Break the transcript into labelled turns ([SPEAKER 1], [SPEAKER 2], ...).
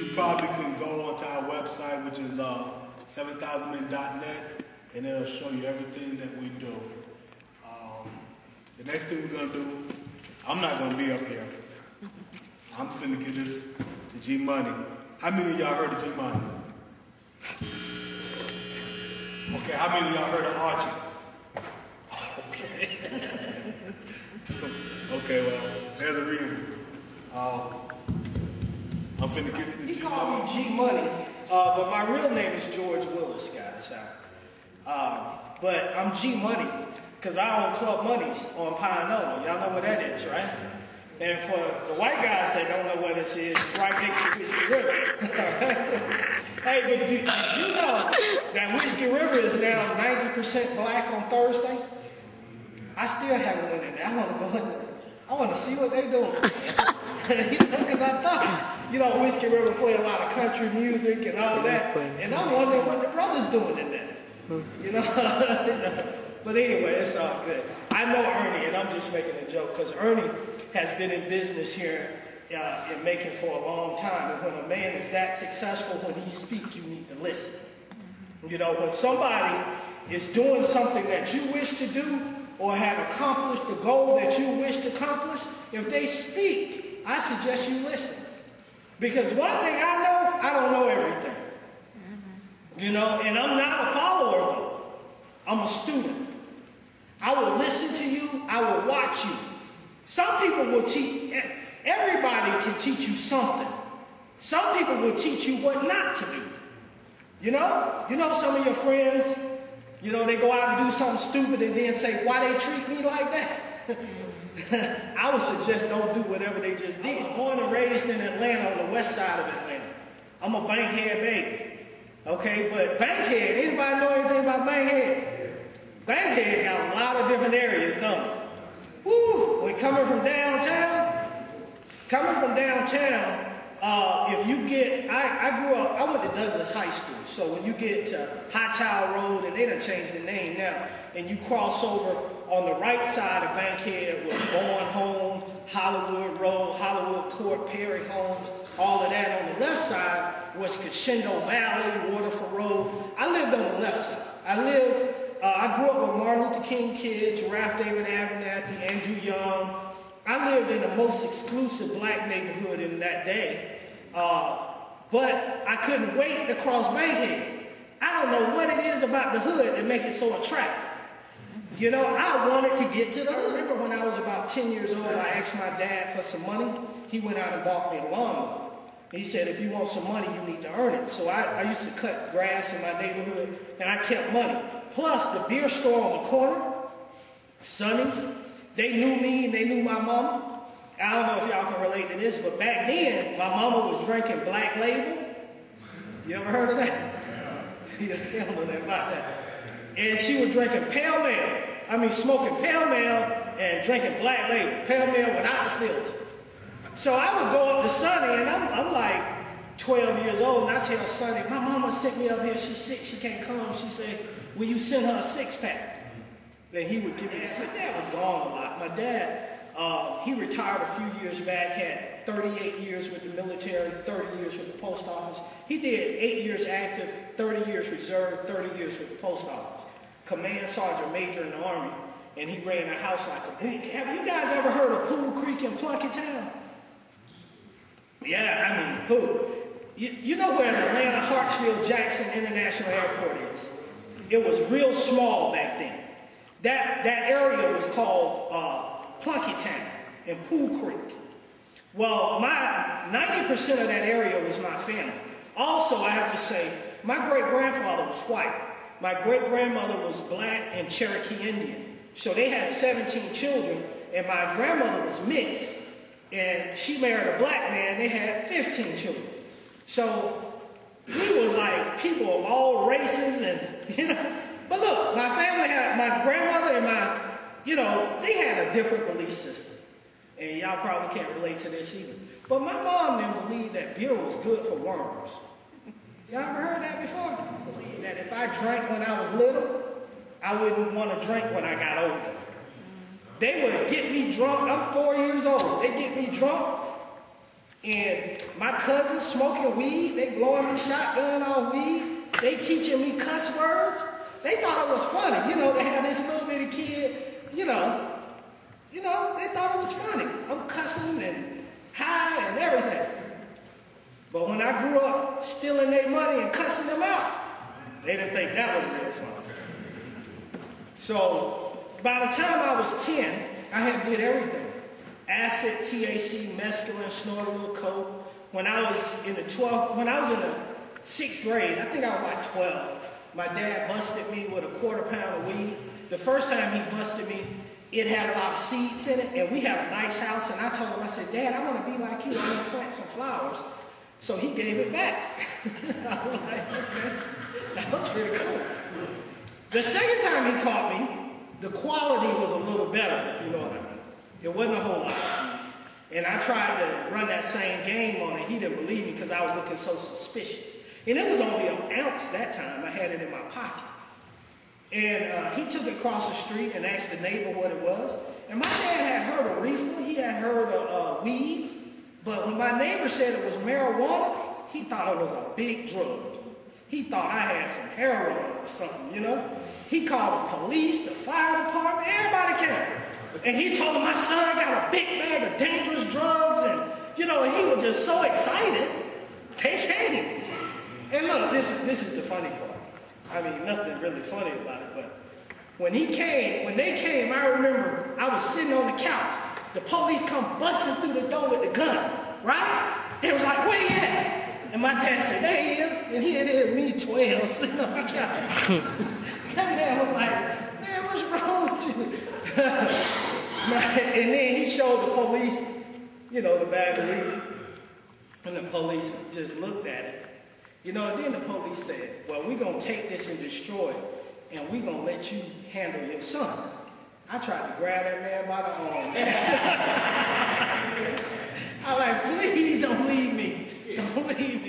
[SPEAKER 1] you probably can go onto our website, which is 7000men.net, and it'll show you everything that we do. The next thing we're going to do, I'm not going to be up here. I'm finna give this to G Money. How many of y'all heard of G Money? Okay, how many of y'all heard of Archie? Okay. Okay, well, there's a reason. I'm finna give it to G Money.
[SPEAKER 2] He called me G Money, but my real name is George Willis, guys. But I'm G Money because I own Club Monies on Pioneer. Y'all know what that is, right? And for the white guys that don't know what this is, it's right next to Whiskey River. Hey, but did you know that Whiskey River is now 90% black on Thursday? I still haven't went in there. I want to go in there. I want to see what they're doing. Because I thought, Whiskey River play a lot of country music and all that. And I'm wondering what the brother's doing in there. But anyway, it's all good. I know Ernie, and I'm just making a joke, because Ernie has been in business here in Macon for a long time. And when a man is that successful, when he speaks, you need to listen. When somebody is doing something that you wish to do or have accomplished the goal that you wish to accomplish, if they speak, I suggest you listen. Because one thing I know, I don't know everything. And I'm not a follower, though. I'm a student. I will listen to you. I will watch you. Some people will teach, everybody can teach you something. Some people will teach you what not to do. Some of your friends, they go out and do something stupid and then say, why they treat me like that? I would suggest don't do whatever they just did. I was born and raised in Atlanta, on the west side of Atlanta. I'm a Bankhead baby. Okay, but Bankhead, anybody know anything about Bankhead? Bankhead got a lot of different areas, don't it? Woo! When coming from downtown, if you get, I grew up, I went to Douglas High School, so when you get to Hightower Road, and they done changed the name now, and you cross over on the right side of Bankhead with Bourne Homes, Hollywood Road, Hollywood Court, Perry Homes, all of that. On the left side was Crescendo Valley, Waterford Road. I lived on the left side. I grew up with Martin Luther King kids, Ralph David Abernathy, Andrew Young. I lived in the most exclusive black neighborhood in that day. But I couldn't wait to cross Bankhead. I don't know what it is about the hood that make it so attractive. I wanted to get to the hood. I remember when I was about 10 years old, I asked my dad for some money. He went out and bought me a lawnmower. He said, if you want some money, you need to earn it. So I used to cut grass in my neighborhood, and I kept money. Plus, the beer store on the corner, Sonny's, they knew me and they knew my mama. I don't know if y'all can relate to this, but back then, my mama was drinking Black Label. You ever heard of that? Yeah, they don't know that about that. And she was drinking Pale Ale. Smoking Pale Ale and drinking Black Label. Pale Ale without the filter. So I would go up to Sonny, and I'm like 12 years old, and I tell Sonny, my mama sent me up here, she's sick, she can't come. She said, will you send her a 6-pack? Then he would give me a 6-pack. My dad was gone a lot. My dad, he retired a few years back, had 38 years with the military, 30 years with the post office. He did 8 years active, 30 years reserve, 30 years with the post office. Command sergeant major in the Army, and he ran a house like a bank. Have you guys ever heard of Pool Creek in Plunkett Town? Yeah, who? You know where the Atlanta Hartsfield-Jackson International Airport is? It was real small back then. That area was called Plunkett Town and Pool Creek. Well, 90% of that area was my family. Also, I have to say, my great-grandfather was white. My great-grandmother was black and Cherokee Indian. So they had 17 children, and my grandmother was mixed. And she married a black man, they had 15 children. So we were like people of all races and, But look, my family had, my grandmother and they had a different belief system. And y'all probably can't relate to this either. But my mom didn't believe that beer was good for worms. Y'all ever heard that before? Believe that if I drank when I was little, I wouldn't want to drink when I got older. They would get me drunk. I'm 4 years old. They get me drunk, And my cousins smoking weed, they blowing me shotgun on weed, they teaching me cuss words. They thought it was funny, they had this little bitty kid, they thought it was funny. I'm cussing and high and everything. But when I grew up stealing their money and cussing them out, they didn't think that was real fun. So by the time I was 10, I had did everything. Acid, THC, mescaline, snorted a little coke. When I was in the 6th grade, I think I was like 12, my dad busted me with a quarter pound of weed. The first time he busted me, it had a lot of seeds in it, and we had a nice house, and I told him, I said, Dad, I want to be like you, I want to plant some flowers. So he gave it back. I was like, okay, that was pretty cool. The second time he caught me, the quality was a little better, if you know what I mean. It wasn't a whole lot of seeds. And I tried to run that same game on it. He didn't believe me because I was looking so suspicious. And it was only an ounce that time. I had it in my pocket. And he took it across the street and asked the neighbor what it was. And my dad had heard of reefer. He had heard of weed. But when my neighbor said it was marijuana, he thought it was a big drug. He thought I had some heroin or something, He called the police, the fire department, everybody came. And he told him my son got a big bag of dangerous drugs, and and he was just so excited. They came. And look, this is the funny part. I mean, nothing really funny about it, but when they came, I remember I was sitting on the couch. The police come busting through the door with the gun, right? They was like, where you at? And my dad said, there he is. And here it is, me 12, sitting on the couch. Come there, I'm like, man, what's wrong with you? And then he showed the police, the bag of weed. And the police just looked at it. And then the police said, well, we're going to take this and destroy it, and we're going to let you handle your son. I tried to grab that man by the arm. I was like, please don't leave me. Don't leave me.